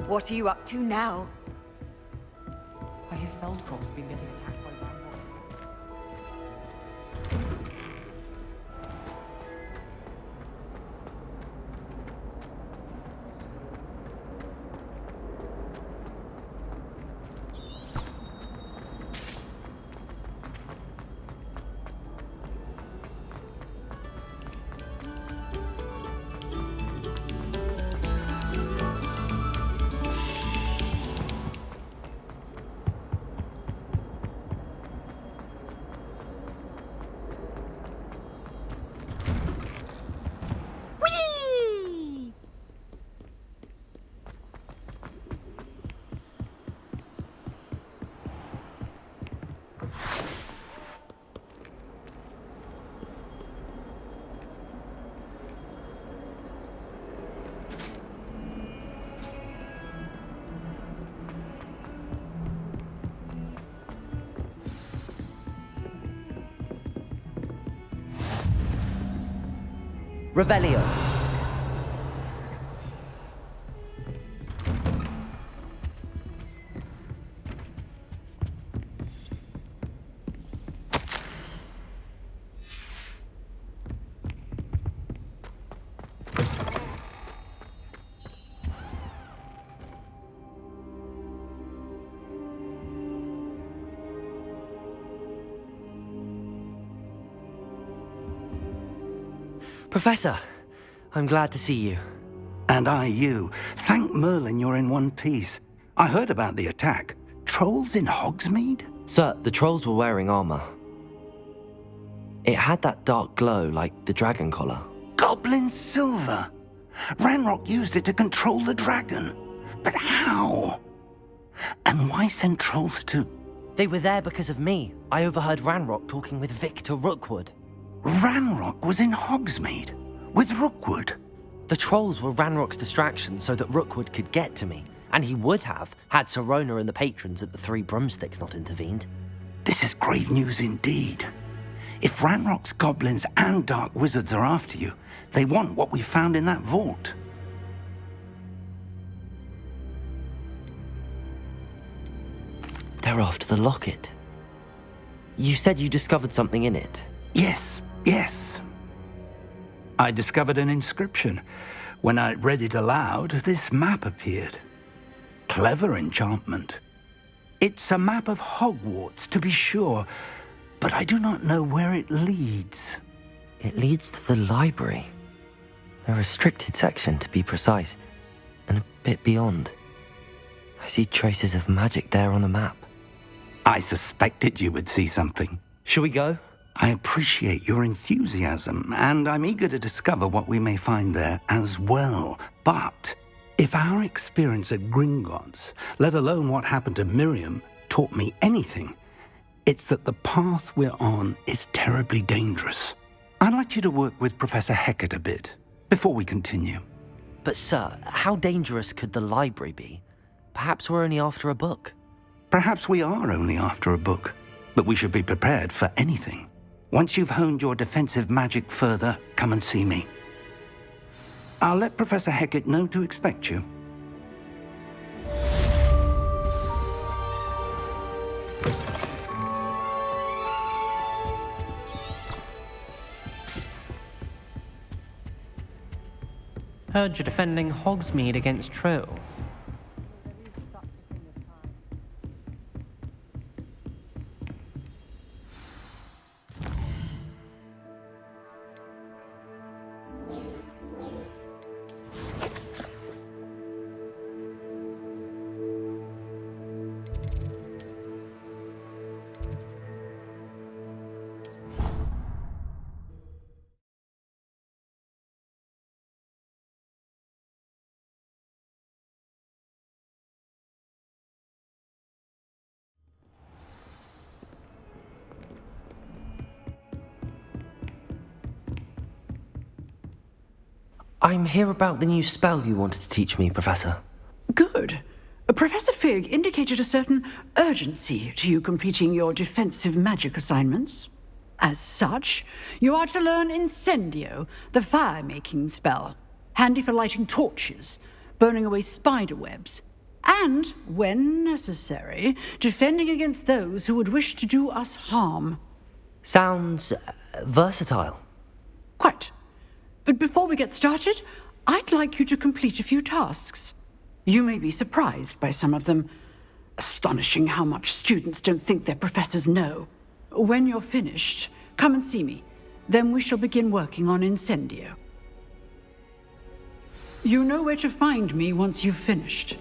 What are you up to now? I hear Feldcroft's been getting attacked by Rambock. Revelio. Professor, I'm glad to see you. And I you. Thank Merlin you're in one piece. I heard about the attack. Trolls in Hogsmeade? Sir, the trolls were wearing armor. It had that dark glow like the dragon collar. Goblin silver! Ranrock used it to control the dragon. But how? And why send trolls too? They were there because of me. I overheard Ranrock talking with Victor Rookwood. Ranrock was in Hogsmeade? With Rookwood? The trolls were Ranrock's distraction so that Rookwood could get to me. And he would have, had Sirona and the patrons at the Three Broomsticks not intervened. This is grave news indeed. If Ranrock's goblins and dark wizards are after you, they want what we found in that vault. They're after the locket. You said you discovered something in it. Yes. I discovered an inscription. When I read it aloud, this map appeared. Clever enchantment. It's a map of Hogwarts, to be sure, but I do not know where it leads. It leads to the library. A restricted section, to be precise, and a bit beyond. I see traces of magic there on the map. I suspected you would see something. Shall we go? I appreciate your enthusiasm, and I'm eager to discover what we may find there as well. But if our experience at Gringotts, let alone what happened to Miriam, taught me anything, it's that the path we're on is terribly dangerous. I'd like you to work with Professor Hecat a bit before we continue. But sir, how dangerous could the library be? Perhaps we're only after a book. Perhaps we are only after a book, but we should be prepared for anything. Once you've honed your defensive magic further, come and see me. I'll let Professor Hecat know to expect you. Heard you're defending Hogsmeade against trolls. I'm here about the new spell you wanted to teach me, Professor. Good. Professor Fig indicated a certain urgency to you completing your defensive magic assignments. As such, you are to learn Incendio, the fire-making spell, handy for lighting torches, burning away spider webs, and, when necessary, defending against those who would wish to do us harm. Sounds versatile. Quite. But before we get started, I'd like you to complete a few tasks. You may be surprised by some of them. Astonishing how much students don't think their professors know. When you're finished, come and see me. Then we shall begin working on Incendio. You know where to find me once you've finished.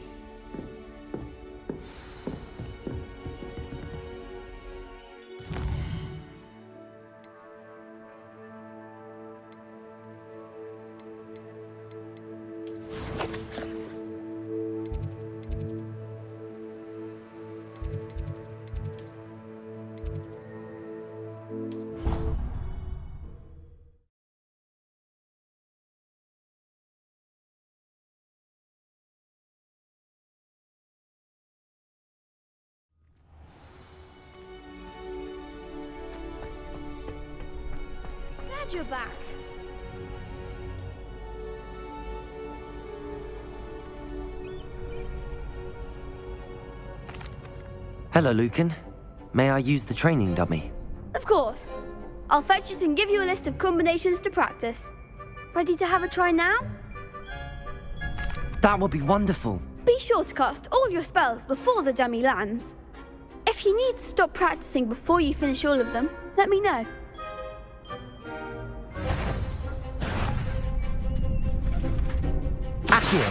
Glad you're back. Hello, Lucan. May I use the training dummy? Of course. I'll fetch it and give you a list of combinations to practice. Ready to have a try now? That would be wonderful. Be sure to cast all your spells before the dummy lands. If you need to stop practicing before you finish all of them, let me know. Accio.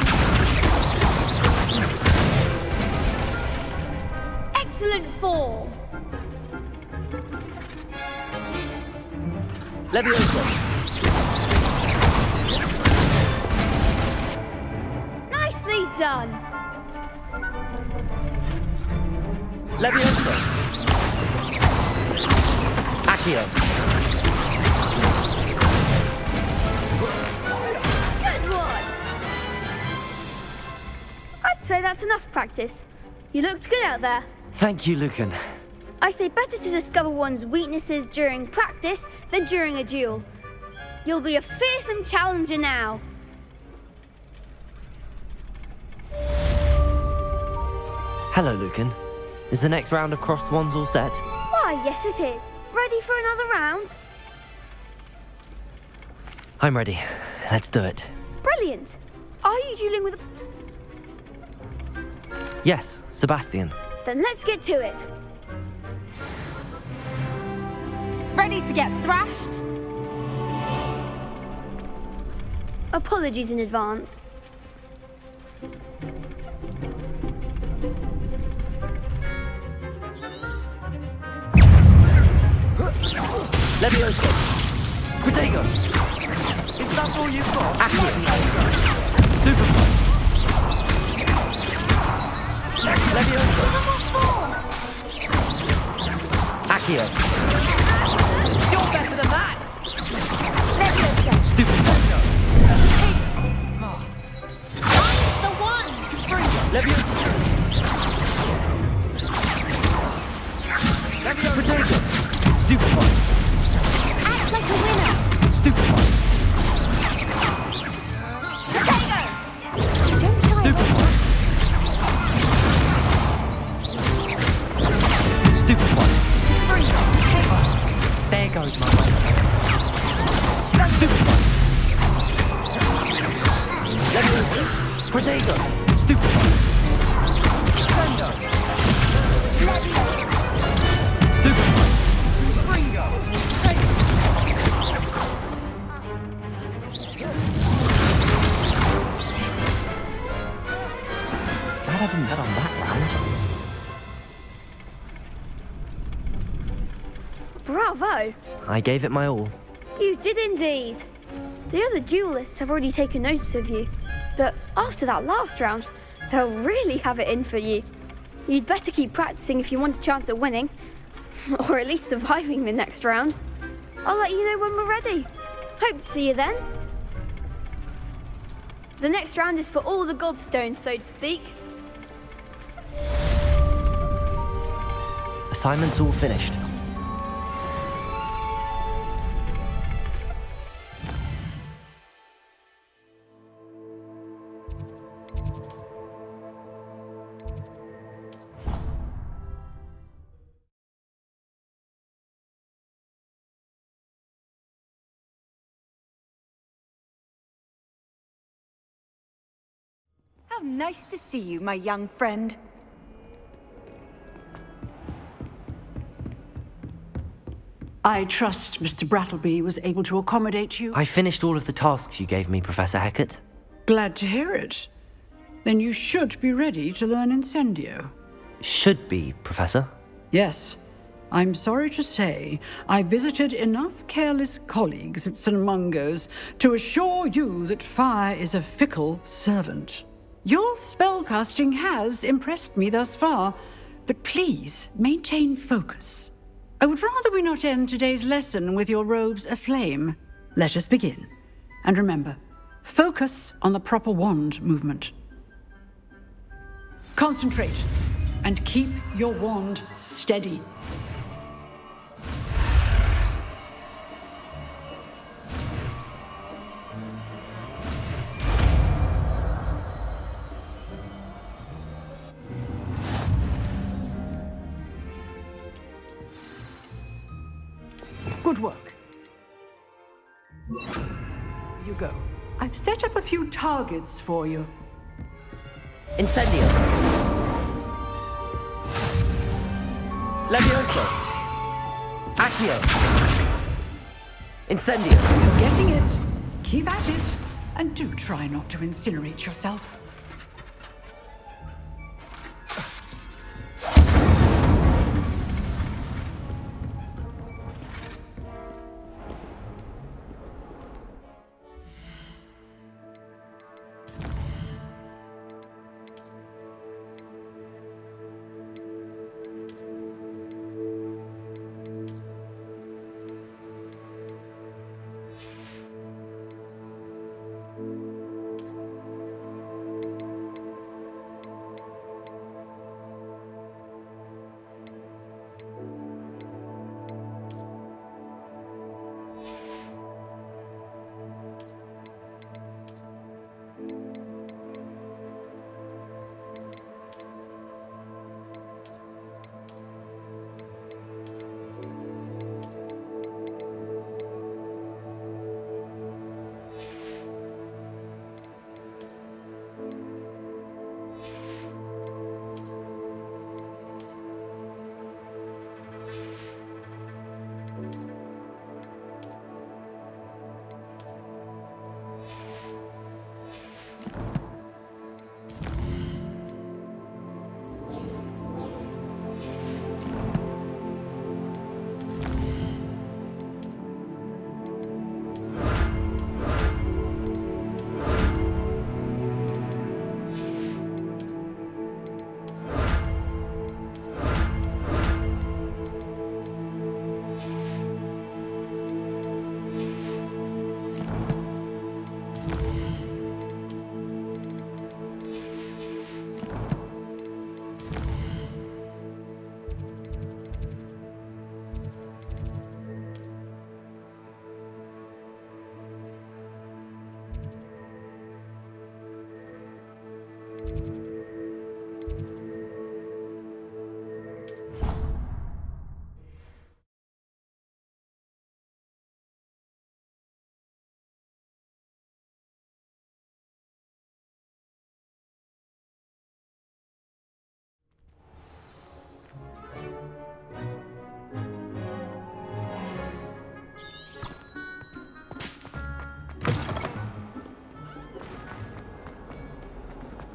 Excellent form. Leviosa. Nicely done. Leviosa. Accio. Good one. I'd say that's enough practice. You looked good out there. Thank you, Lucan. I say better to discover one's weaknesses during practice than during a duel. You'll be a fearsome challenger now. Hello, Lucan. Is the next round of crossed wands all set? Why, yes it is. Ready for another round? I'm ready. Let's do it. Brilliant. Are you dueling with a... Yes, Sebastian. Then let's get to it. Ready to get thrashed? Apologies in advance. Leviosa. Protego. Is that all you've got? Accio. Stupefy. Leviosa. Accio. You're better than that! Leviosa. Stupefy. The one! Leviosa. Protego. Stupefy. Act like a winner. Stupefy. Potato! Don't shy Stupefy. Stupefy. There goes my way. Stupefy. Leviosa. Protego. Stupefy. Sendo. Stupefy. Springo. Glad I didn't bet on that round. Bravo! I gave it my all. You did indeed. The other duelists have already taken notice of you, but after that last round, they'll really have it in for you. You'd better keep practicing if you want a chance at winning, or at least surviving the next round. I'll let you know when we're ready. Hope to see you then. The next round is for all the Gobstones, so to speak. Assignment's all finished. How nice to see you, my young friend. I trust Mr. Brattleby was able to accommodate you. I finished all of the tasks you gave me, Professor Hecat. Glad to hear it. Then you should be ready to learn Incendio. Should be, Professor. Yes. I'm sorry to say, I visited enough careless colleagues at St. Mungo's to assure you that fire is a fickle servant. Your spellcasting has impressed me thus far, but please maintain focus. I would rather we not end today's lesson with your robes aflame. Let us begin. And remember, focus on the proper wand movement. Concentrate, and keep your wand steady. Good work. You go. I've set up a few targets for you. Incendio. Levioso. Accio. Incendio. You're getting it. Keep at it. And do try not to incinerate yourself.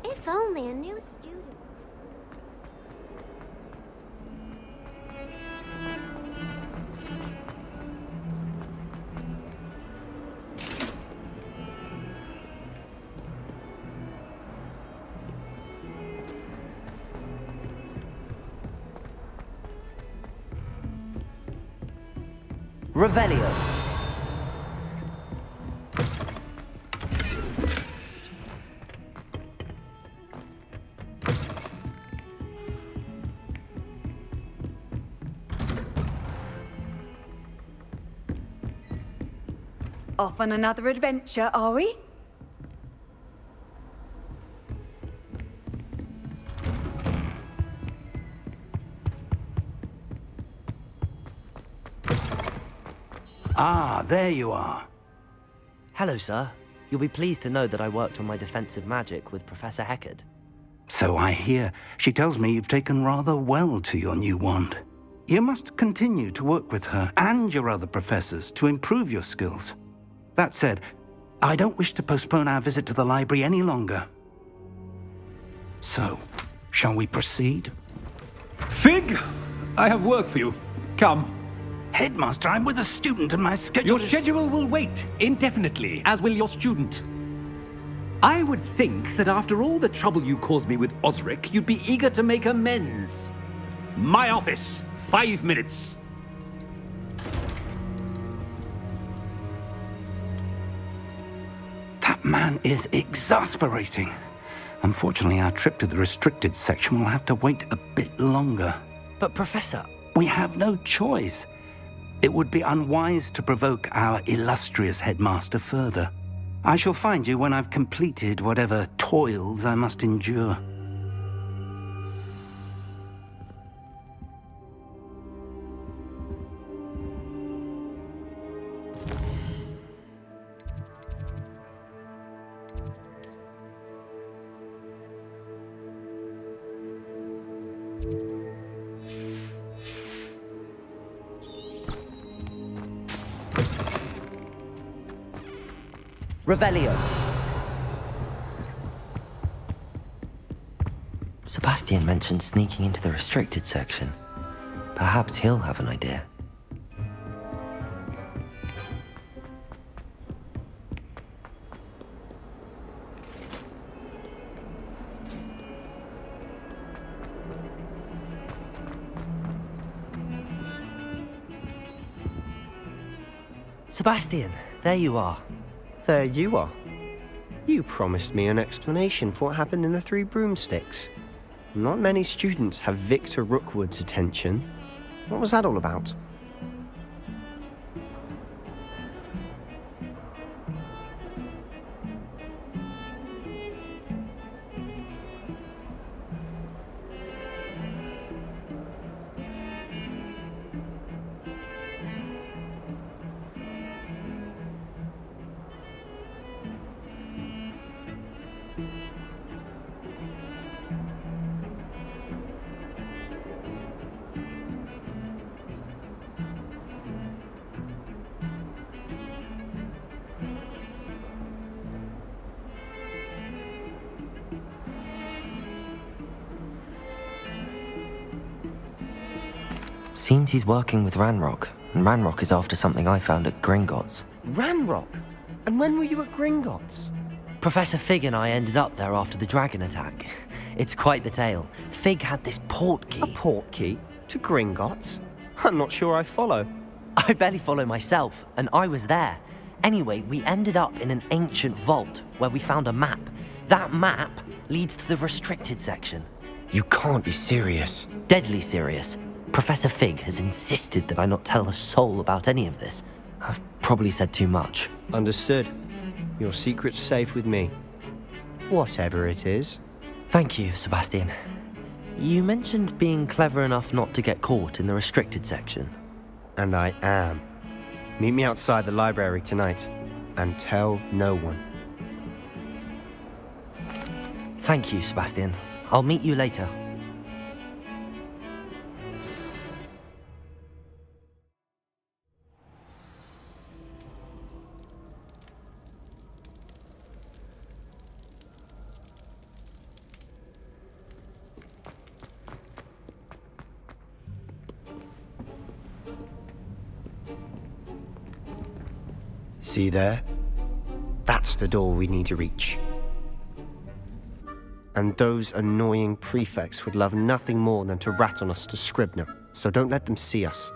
If only a new student. Revelio. Off on another adventure, are we? Ah, there you are. Hello, sir. You'll be pleased to know that I worked on my defensive magic with Professor Heckard. So I hear. She tells me you've taken rather well to your new wand. You must continue to work with her and your other professors to improve your skills. That said, I don't wish to postpone our visit to the library any longer. So, shall we proceed? Fig! I have work for you. Come. Headmaster, I'm with a student and my schedule Your schedule will wait indefinitely, as will your student. I would think that after all the trouble you caused me with Osric, you'd be eager to make amends. My office, 5 minutes. That man is exasperating. Unfortunately, our trip to the restricted section will have to wait a bit longer. But, Professor... We have no choice. It would be unwise to provoke our illustrious headmaster further. I shall find you when I've completed whatever toils I must endure. Revelio. Sebastian mentioned sneaking into the restricted section. Perhaps he'll have an idea. Sebastian, there you are. There you are. You promised me an explanation for what happened in the Three Broomsticks. Not many students have Victor Rookwood's attention. What was that all about? Seems he's working with Ranrock, and Ranrock is after something I found at Gringotts. Ranrock? And when were you at Gringotts? Professor Fig and I ended up there after the dragon attack. It's quite the tale. Fig had this portkey. A portkey? To Gringotts? I'm not sure I follow. I barely follow myself, and I was there. Anyway, we ended up in an ancient vault where we found a map. That map leads to the restricted section. You can't be serious. Deadly serious. Professor Fig has insisted that I not tell a soul about any of this. I've probably said too much. Understood. Your secret's safe with me. Whatever it is. Thank you, Sebastian. You mentioned being clever enough not to get caught in the restricted section. And I am. Meet me outside the library tonight, and tell no one. Thank you, Sebastian. I'll meet you later. See there? That's the door we need to reach. And those annoying prefects would love nothing more than to rat on us to Scribner, so don't let them see us.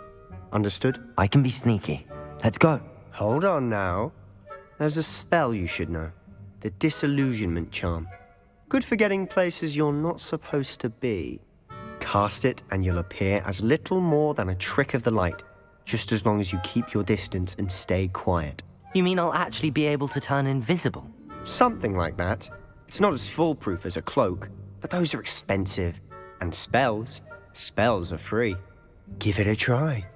Understood? I can be sneaky. Let's go. Hold on now. There's a spell you should know. The Disillusionment Charm. Good for getting places you're not supposed to be. Cast it and you'll appear as little more than a trick of the light, just as long as you keep your distance and stay quiet. You mean I'll actually be able to turn invisible? Something like that. It's not as foolproof as a cloak, but those are expensive. And spells are free. Give it a try.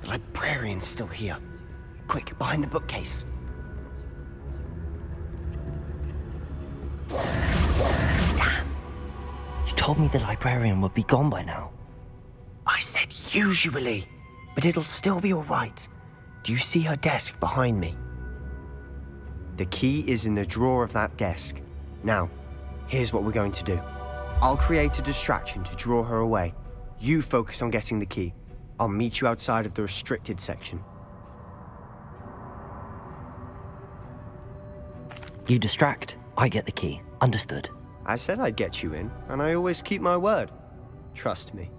The librarian's still here. Quick, behind the bookcase. Damn! You told me the librarian would be gone by now. I said usually, but it'll still be all right. Do you see her desk behind me? The key is in the drawer of that desk. Now, here's what we're going to do. I'll create a distraction to draw her away. You focus on getting the key. I'll meet you outside of the restricted section. You distract, I get the key. Understood. I said I'd get you in, and I always keep my word. Trust me.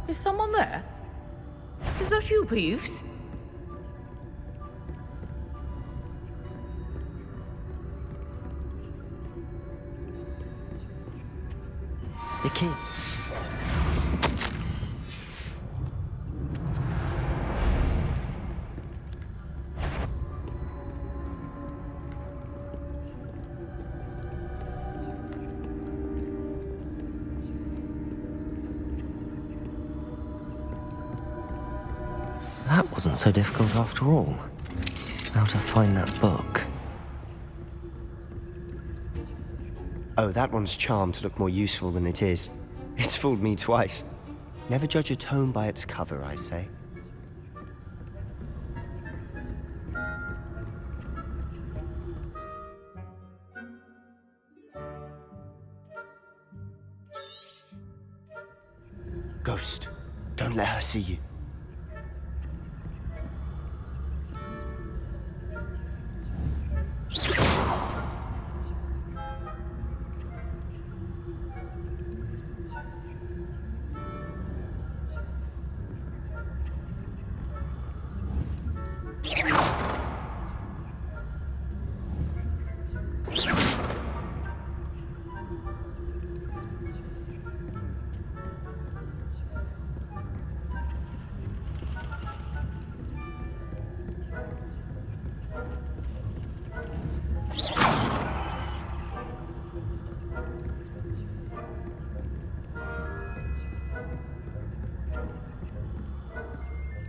Is someone there? Is that you, Peeves? The key. That wasn't so difficult after all. Now to find that book. Oh, that one's charmed to look more useful than it is. It's fooled me twice. Never judge a tome by its cover, I say. Ghost, don't let her see you.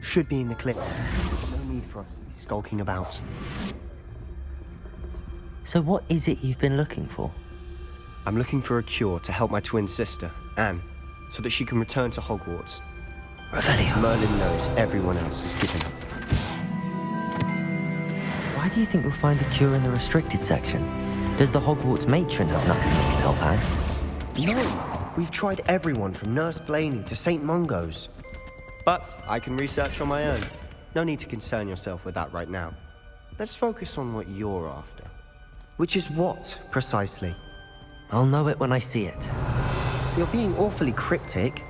Should be in the clip. There's no need for us to be skulking about. So what is it you've been looking for? I'm looking for a cure to help my twin sister, Anne, so that she can return to Hogwarts. Revelio. Merlin knows everyone else is giving up. Why do you think you'll find a cure in the restricted section? Does the Hogwarts matron have nothing that can help Anne? No! We've tried everyone from Nurse Blaney to St. Mungo's. But I can research on my own. No need to concern yourself with that right now. Let's focus on what you're after. Which is what, precisely? I'll know it when I see it. You're being awfully cryptic.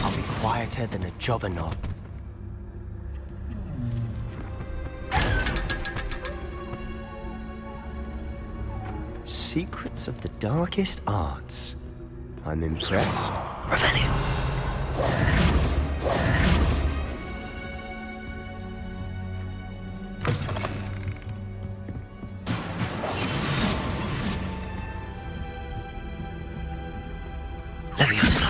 I'll be quieter than a jobberknock. Secrets of the darkest arts. I'm impressed. Revelio. Leviosa.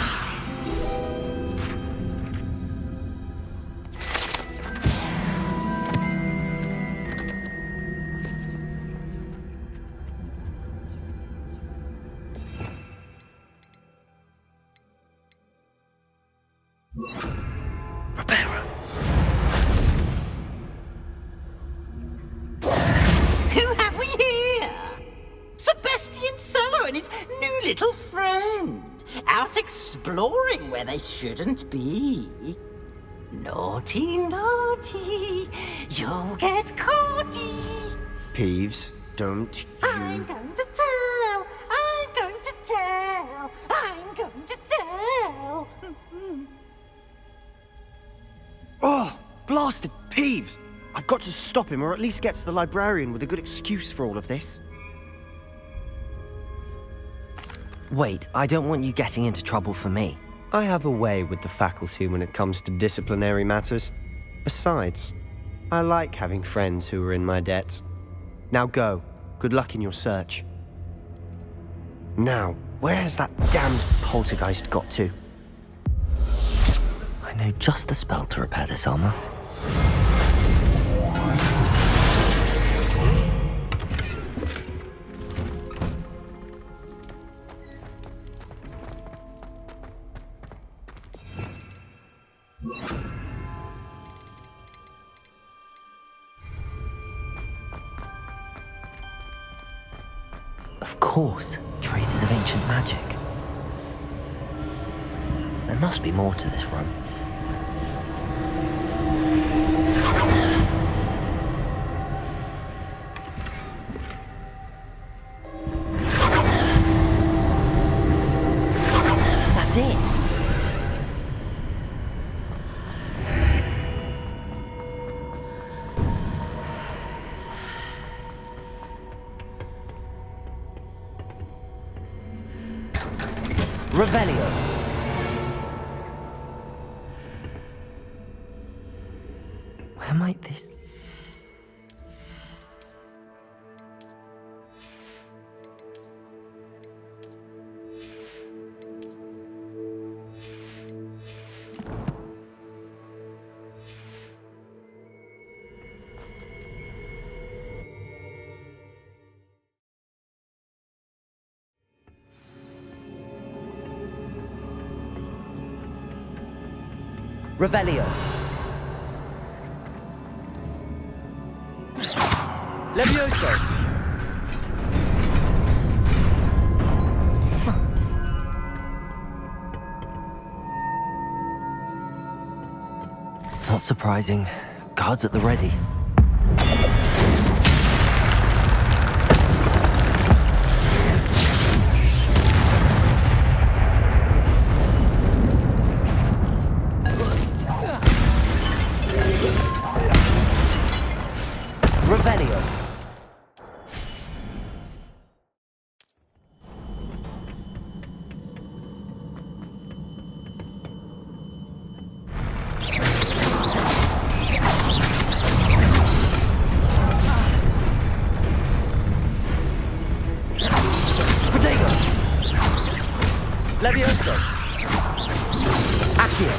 Who have we here? Sebastian Solo and his new little friend. Out exploring where they shouldn't be. Naughty, naughty. You'll get caughty. Peeves, don't you... I'm going to tell. I'm going to tell. I'm going to tell. Oh, blasted Peeves! I've got to stop him, or at least get to the librarian with a good excuse for all of this. Wait, I don't want you getting into trouble for me. I have a way with the faculty when it comes to disciplinary matters. Besides, I like having friends who are in my debt. Now go. Good luck in your search. Now, where has that damned poltergeist got to? I know just the spell to repair this armor. Of course, traces of ancient magic. There must be more to this room. That's it! Revelio. Where might this... Revelio. Levioso. Not surprising. Guards at the ready. Revelio. Protego. Levioso. Accio.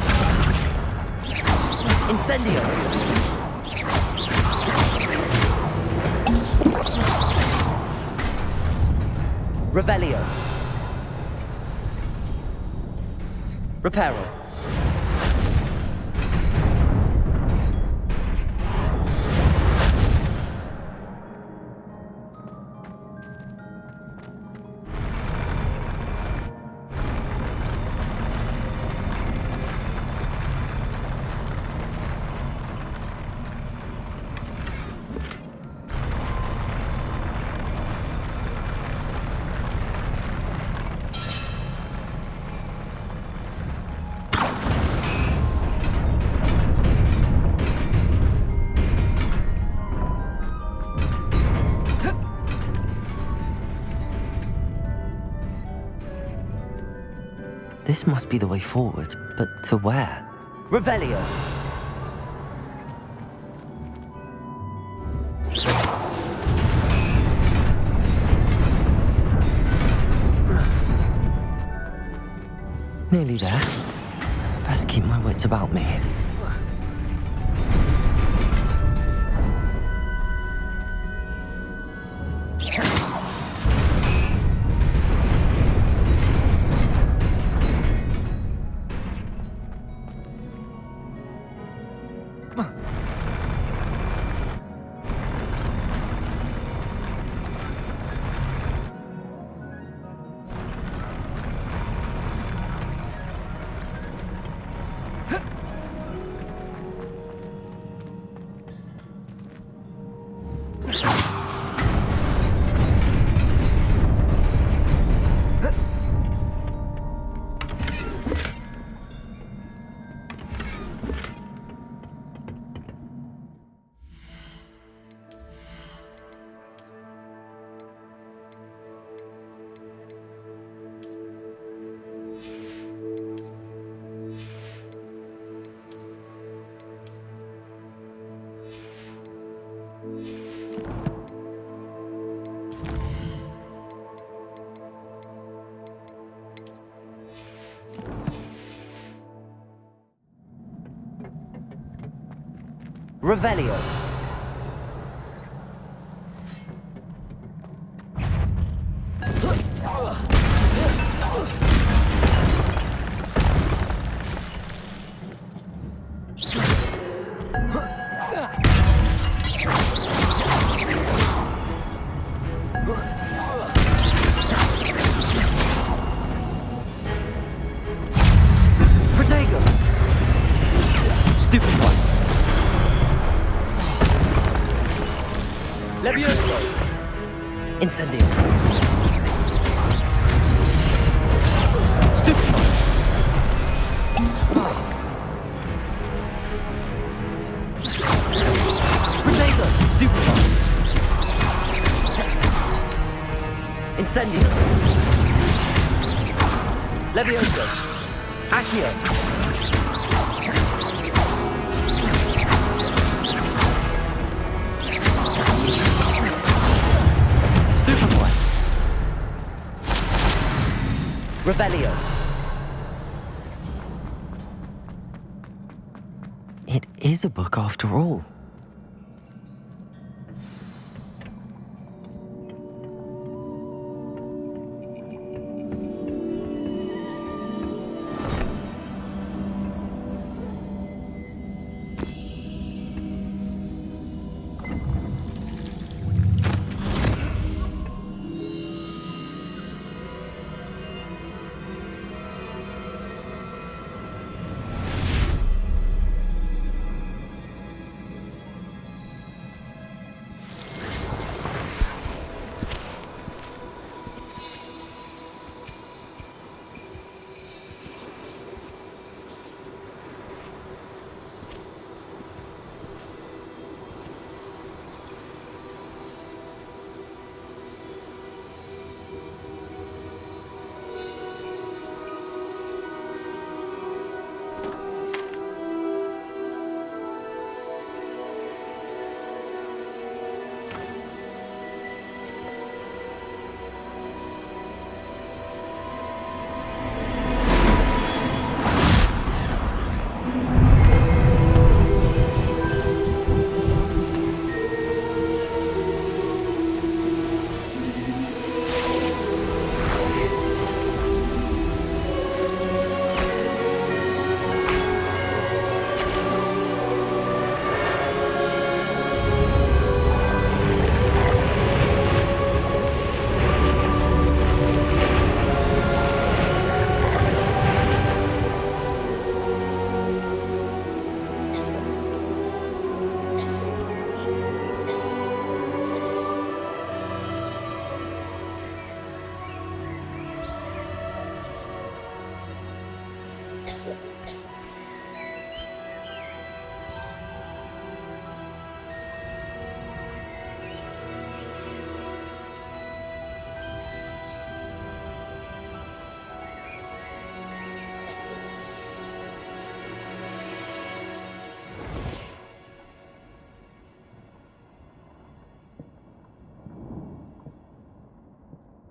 Incendio. Revelio. Reparo. This must be the way forward, but to where? Revelio! Nearly there. Best keep my wits about me. Revelio. Protego! Stupid one. Levioso! Incendio. Stupid one! Protego! Stupid one! Incendio! Levioso! Accio! Stupid one. Revelio! It is a book after all.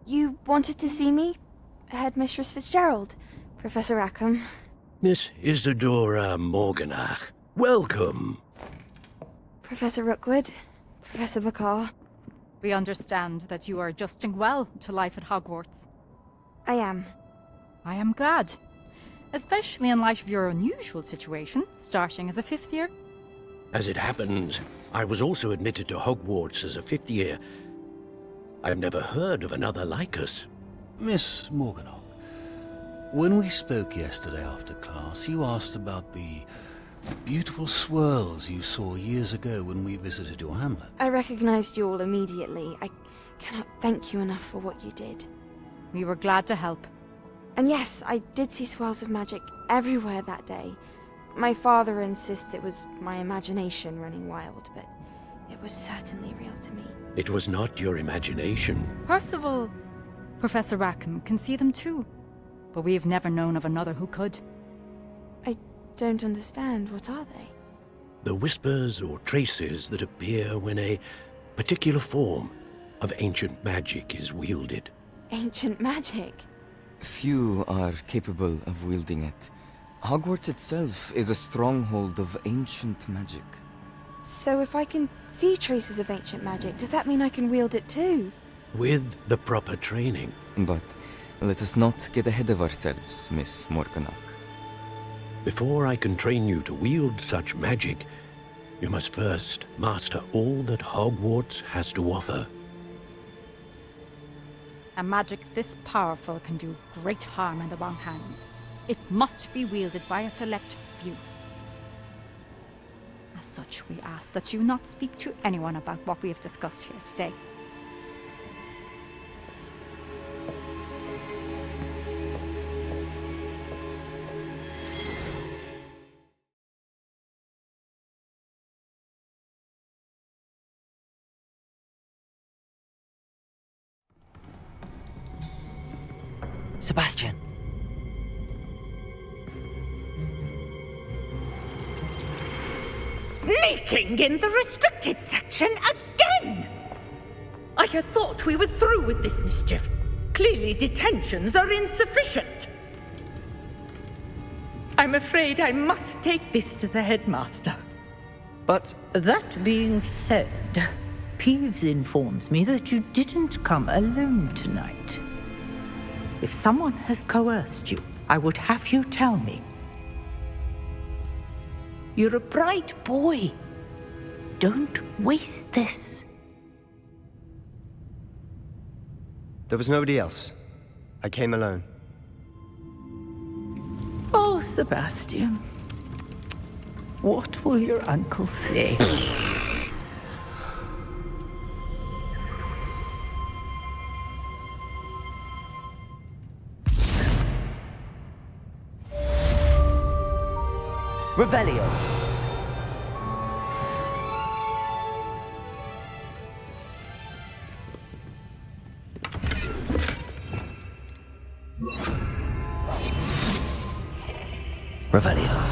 You wanted to see me? Headmistress Fitzgerald, Professor Rackham. Miss Isidora Morganach, welcome. Professor Rookwood, Professor McCaw. We understand that you are adjusting well to life at Hogwarts. I am. I am glad. Especially in light of your unusual situation, starting as a 5th year. As it happens, I was also admitted to Hogwarts as a 5th year. I've never heard of another like us. Miss Morganach, when we spoke yesterday after class, you asked about the beautiful swirls you saw years ago when we visited your hamlet. I recognized you all immediately. I cannot thank you enough for what you did. We were glad to help. And yes, I did see swirls of magic everywhere that day. My father insists it was my imagination running wild, but it was certainly real to me. It was not your imagination. Percival, Professor Rackham can see them too. But we have never known of another who could. I don't understand. What are they? The whispers or traces that appear when a particular form of ancient magic is wielded. Ancient magic? Few are capable of wielding it. Hogwarts itself is a stronghold of ancient magic. So if I can see traces of ancient magic, does that mean I can wield it too? With the proper training. But let us not get ahead of ourselves, Miss Morganach. Before I can train you to wield such magic, you must first master all that Hogwarts has to offer. A magic this powerful can do great harm in the wrong hands. It must be wielded by a select few. As such, we ask that you not speak to anyone about what we have discussed here today. Sebastian! Sneaking in the restricted section again! I had thought we were through with this mischief. Clearly detentions are insufficient. I'm afraid I must take this to the headmaster. But that being said, Peeves informs me that you didn't come alone tonight. If someone has coerced you, I would have you tell me. You're a bright boy. Don't waste this. There was nobody else. I came alone. Oh, Sebastian. What will your uncle say? Revelio! Revelio.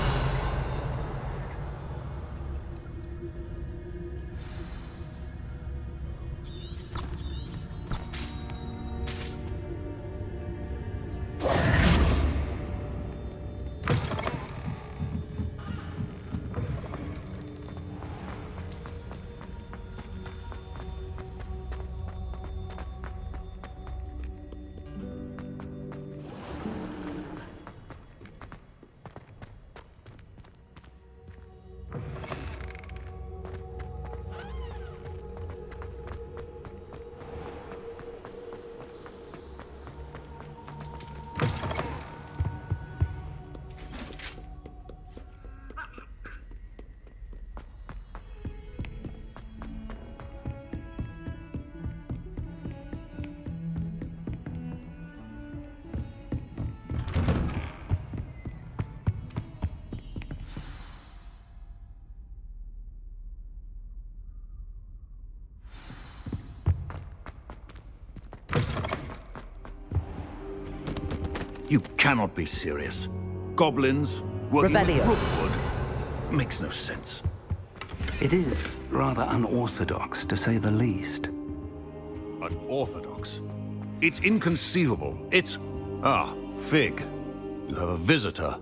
You cannot be serious. Goblins working with Revelio. Rookwood makes no sense. It is rather unorthodox, to say the least. Unorthodox? It's inconceivable. It's... Ah, Fig. You have a visitor.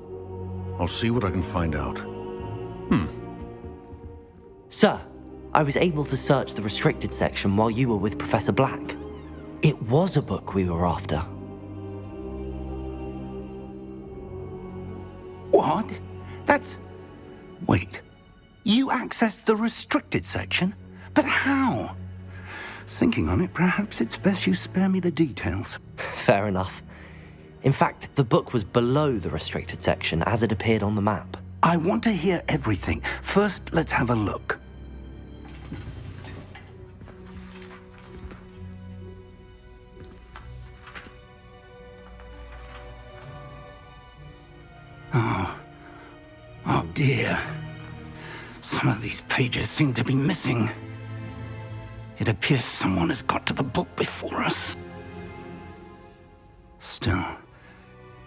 I'll see what I can find out. Sir, I was able to search the restricted section while you were with Professor Black. It was a book we were after. What? That's... Wait. You accessed the restricted section? But how? Thinking on it, perhaps it's best you spare me the details. Fair enough. In fact, the book was below the restricted section as it appeared on the map. I want to hear everything. First, let's have a look. Oh dear. Some of these pages seem to be missing. It appears someone has got to the book before us. Still,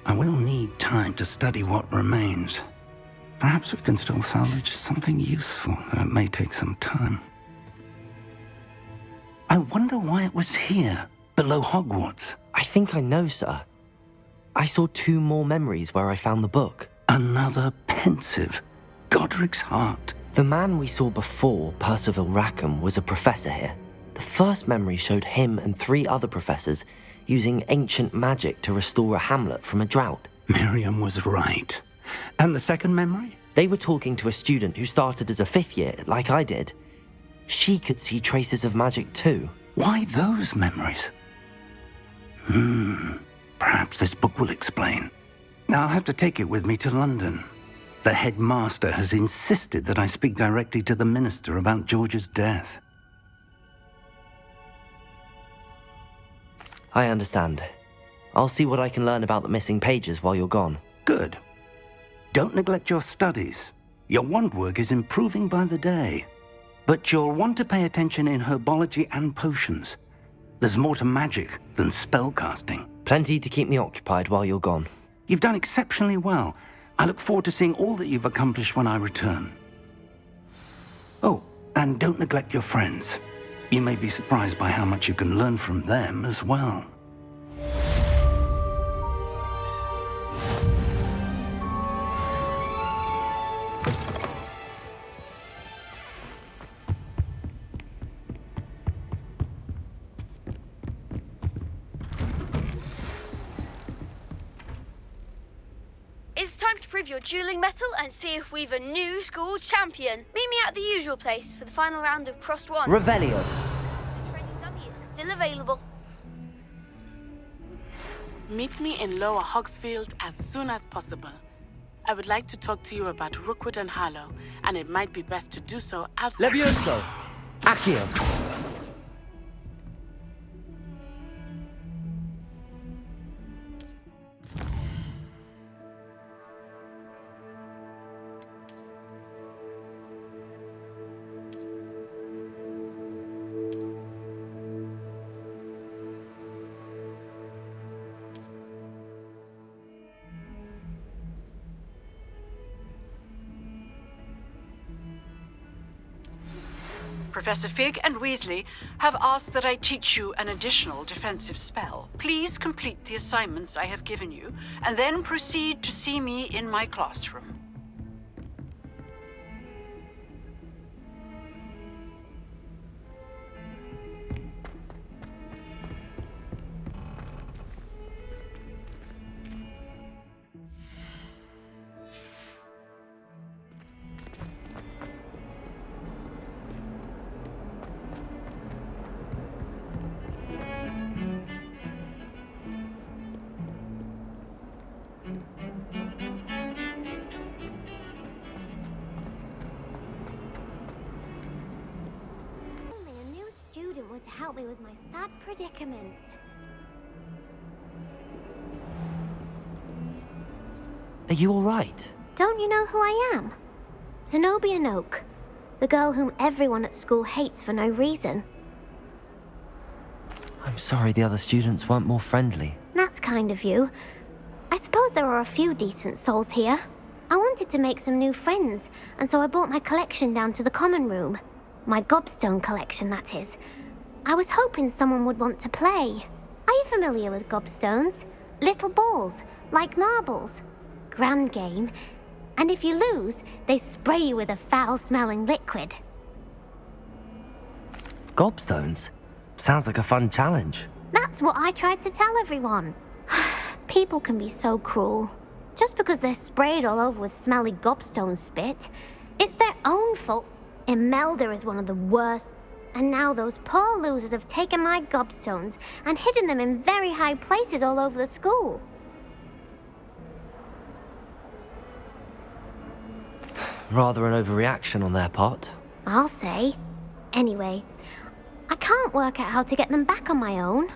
I will need time to study what remains. Perhaps we can still salvage something useful, though it may take some time. I wonder why it was here, below Hogwarts. I think I know, sir. I saw 2 more memories where I found the book. Another pensive. Godric's heart. The man we saw before, Percival Rackham, was a professor here. The first memory showed him and 3 other professors using ancient magic to restore a hamlet from a drought. Miriam was right. And the second memory? They were talking to a student who started as a 5th year, like I did. She could see traces of magic too. Why those memories? Perhaps this book will explain. I'll have to take it with me to London. The headmaster has insisted that I speak directly to the minister about George's death. I understand. I'll see what I can learn about the missing pages while you're gone. Good. Don't neglect your studies. Your wand work is improving by the day. But you'll want to pay attention in herbology and potions. There's more to magic than spellcasting. Plenty to keep me occupied while you're gone. You've done exceptionally well. I look forward to seeing all that you've accomplished when I return. Oh, and don't neglect your friends. You may be surprised by how much you can learn from them as well. It's time to prove your dueling mettle and see if we've a new school champion. Meet me at the usual place for the final round of Crossed One. Revelio. The training dummy is still available. Meet me in Lower Hogsfield as soon as possible. I would like to talk to you about Rookwood and Harlow, and it might be best to do so outside. Levioso. Accio. Professor Fig and Weasley have asked that I teach you an additional defensive spell. Please complete the assignments I have given you, and then proceed to see me in my classroom. To help me with my sad predicament. Are you all right? Don't you know who I am? Zenobia Noak, the girl whom everyone at school hates for no reason. I'm sorry the other students weren't more friendly. That's kind of you. I suppose there are a few decent souls here. I wanted to make some new friends, and so I brought my collection down to the common room. My Gobstone collection, that is. I was hoping someone would want to play. I you familiar with Gobstones? Little balls, like marbles. Grand game. And if you lose, they spray you with a foul-smelling liquid. Gobstones? Sounds like a fun challenge. That's what I tried to tell everyone. People can be so cruel. Just because they're sprayed all over with smelly gobstone spit, it's their own fault. Imelda is one of the worst. And now those poor losers have taken my gobstones and hidden them in very high places all over the school. Rather an overreaction on their part. I'll say. Anyway, I can't work out how to get them back on my own.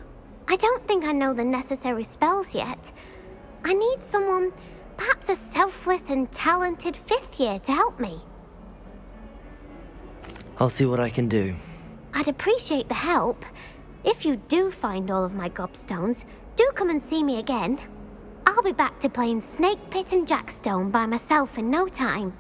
I don't think I know the necessary spells yet. I need someone, perhaps a selfless and talented 5th year to help me. I'll see what I can do. I'd appreciate the help. If you do find all of my gobstones, do come and see me again. I'll be back to playing Snake Pit and Jackstone by myself in no time.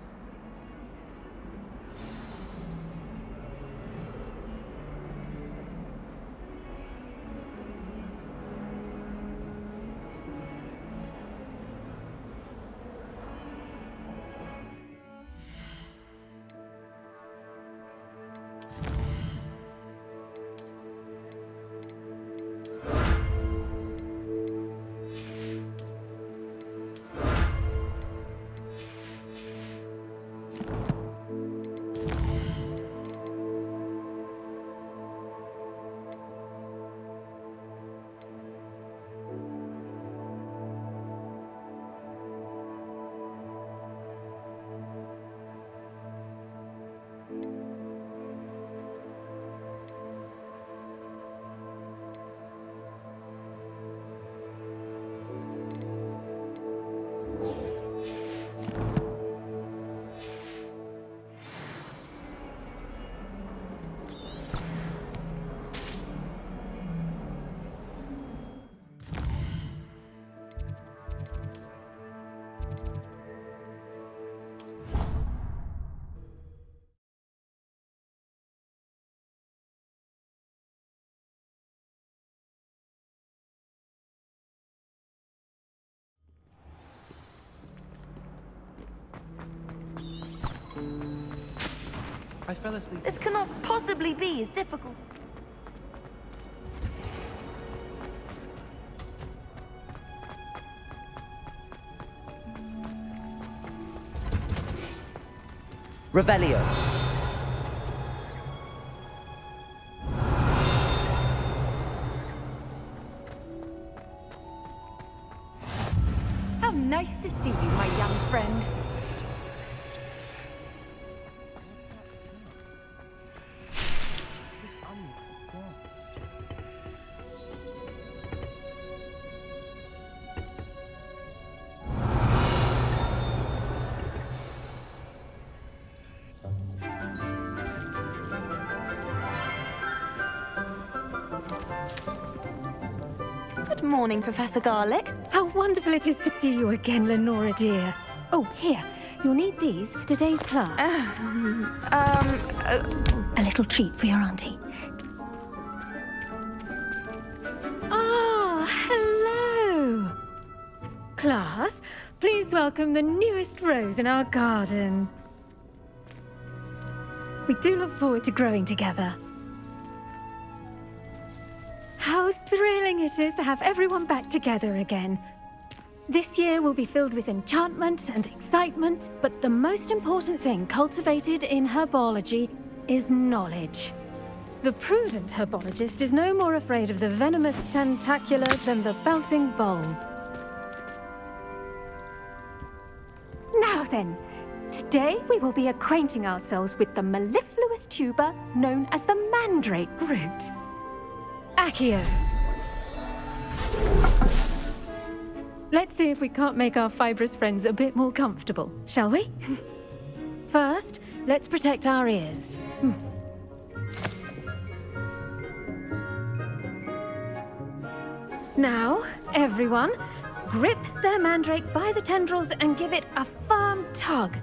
I fell asleep. This cannot possibly be as difficult. Revelio. How nice to see you, my young friend. Good morning, Professor Garlick. How wonderful it is to see you again, Lenora dear. Oh, here. You'll need these for today's class. A little treat for your auntie. Oh, hello! Class, please welcome the newest rose in our garden. We do look forward to growing together. How thrilling it is to have everyone back together again. This year will be filled with enchantment and excitement, but the most important thing cultivated in herbology is knowledge. The prudent herbologist is no more afraid of the venomous tentacula than the bouncing bulb. Now then, today we will be acquainting ourselves with the mellifluous tuber known as the mandrake root. Accio. Let's see if we can't make our fibrous friends a bit more comfortable, shall we? First, let's protect our ears. Now, everyone, grip their mandrake by the tendrils and give it a firm tug.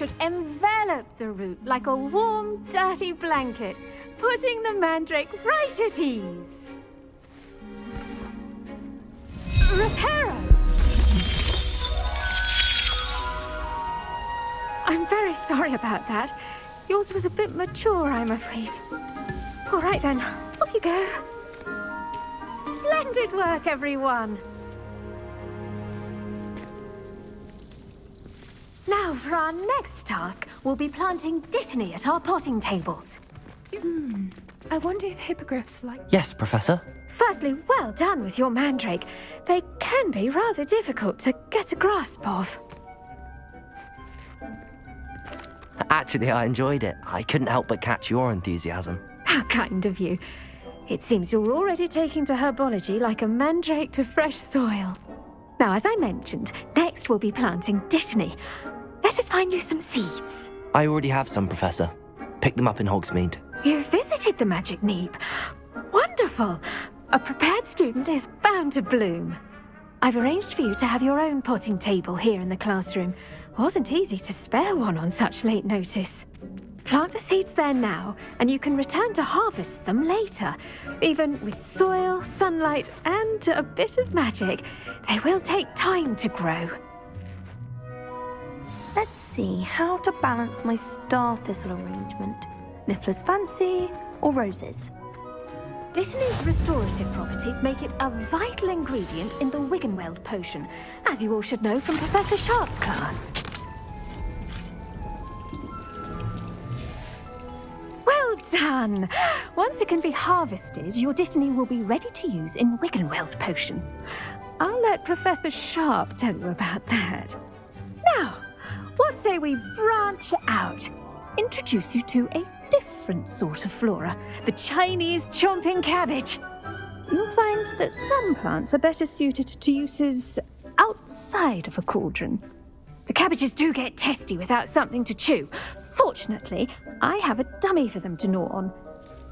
should envelop the root like a warm, dirty blanket, putting the mandrake right at ease. Reparo! I'm very sorry about that. Yours was a bit mature, I'm afraid. All right then, off you go. Splendid work, everyone. Now, for our next task, we'll be planting dittany at our potting tables. I wonder if hippogriffs like... Yes, Professor. Firstly, well done with your mandrake. They can be rather difficult to get a grasp of. Actually, I enjoyed it. I couldn't help but catch your enthusiasm. How kind of you. It seems you're already taking to herbology like a mandrake to fresh soil. Now, as I mentioned, next we'll be planting dittany. Let us find you some seeds. I already have some, Professor. Pick them up in Hogsmeade. You visited the Magic Neep. Wonderful! A prepared student is bound to bloom. I've arranged for you to have your own potting table here in the classroom. Wasn't easy to spare one on such late notice. Plant the seeds there now, and you can return to harvest them later. Even with soil, sunlight, and a bit of magic, they will take time to grow. Let's see how to balance my star thistle arrangement. Niffler's fancy or roses? Dittany's restorative properties make it a vital ingredient in the Wiggenweld potion, as you all should know from Professor Sharp's class. Well done! Once it can be harvested, your dittany will be ready to use in Wiggenweld potion. I'll let Professor Sharp tell you about that. Now, what say we branch out? Introduce you to a different sort of flora, the Chinese chomping cabbage. You'll find that some plants are better suited to uses outside of a cauldron. The cabbages do get testy without something to chew. Fortunately, I have a dummy for them to gnaw on.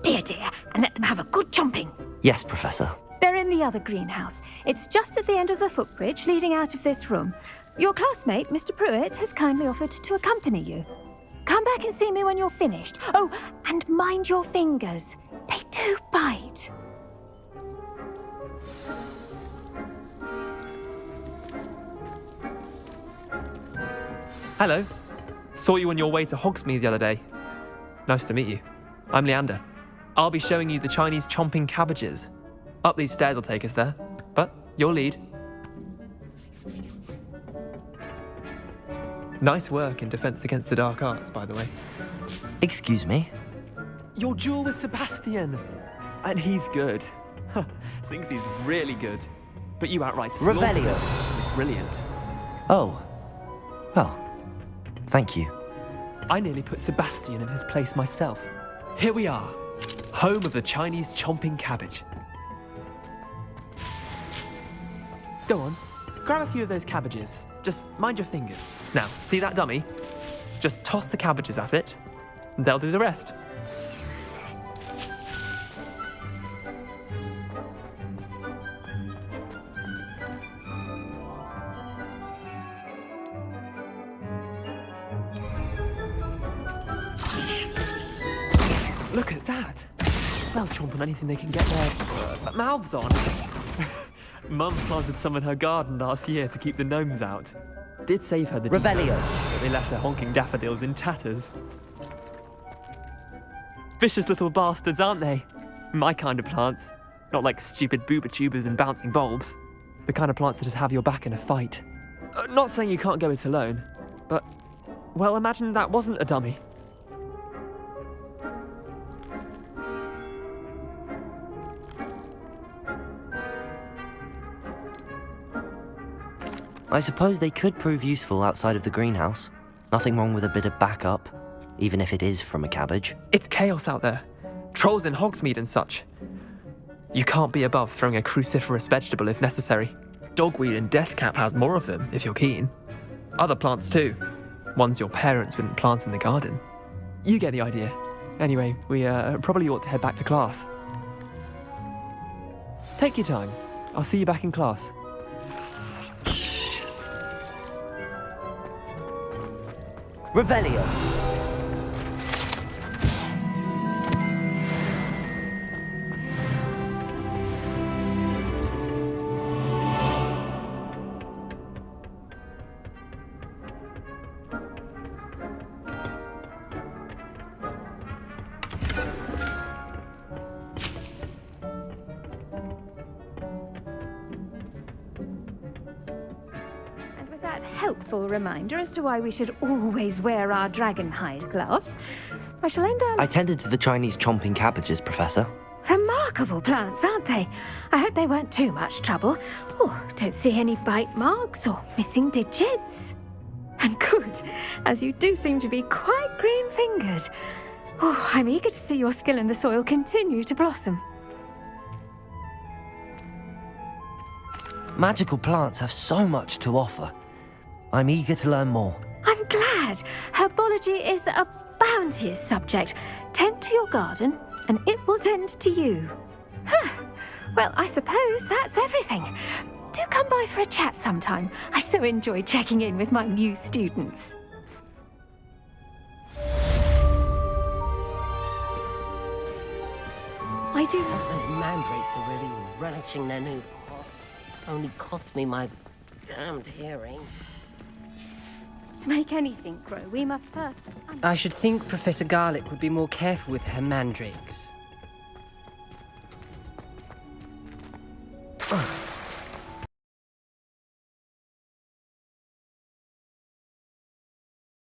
Be a dear and let them have a good chomping. Yes, Professor. They're in the other greenhouse. It's just at the end of the footbridge leading out of this room. Your classmate, Mr. Pruitt, has kindly offered to accompany you. Come back and see me when you're finished. Oh, and mind your fingers. They do bite. Hello. Saw you on your way to Hogsmeade the other day. Nice to meet you. I'm Leander. I'll be showing you the Chinese chomping cabbages. Up these stairs will take us there, but your lead. Nice work in Defense Against the Dark Arts, by the way. Excuse me? Your duel with Sebastian! And he's good. Thinks he's really good. But you outright slaughtered him. Revelio. It was brilliant. Oh. Well, thank you. I nearly put Sebastian in his place myself. Here we are, home of the Chinese chomping cabbage. Go on, grab a few of those cabbages. Just mind your fingers. Now, see that dummy? Just toss the cabbages at it, and they'll do the rest. Look at that. They'll chomp on anything they can get their mouths on. Mum planted some in her garden last year to keep the gnomes out. Did save her the Revelio. But they left her honking daffodils in tatters. Vicious little bastards, aren't they? My kind of plants. Not like stupid booba tubers and bouncing bulbs. The kind of plants that just have your back in a fight. Not saying you can't go it alone, but, well, imagine that wasn't a dummy. I suppose they could prove useful outside of the greenhouse. Nothing wrong with a bit of backup, even if it is from a cabbage. It's chaos out there. Trolls in Hogsmeade and such. You can't be above throwing a cruciferous vegetable if necessary. Dogweed and deathcap has more of them, if you're keen. Other plants too. Ones your parents wouldn't plant in the garden. You get the idea. Anyway, we probably ought to head back to class. Take your time. I'll see you back in class. Revelio. Helpful reminder as to why we should always wear our dragonhide gloves, I shall end our... I tended to the Chinese chomping cabbages, Professor. Remarkable plants, aren't they? I hope they weren't too much trouble. Oh, don't see any bite marks or missing digits. And good, as you do seem to be quite green-fingered. Oh, I'm eager to see your skill in the soil continue to blossom. Magical plants have so much to offer. I'm eager to learn more. I'm glad. Herbology is a bounteous subject. Tend to your garden, and it will tend to you. Huh. Well, I suppose that's everything. Do come by for a chat sometime. I so enjoy checking in with my new students. I do. Those mandrakes are really relishing their new pot. Only cost me my damned hearing. To make anything grow, we must first... I should think Professor Garlick would be more careful with her mandrakes.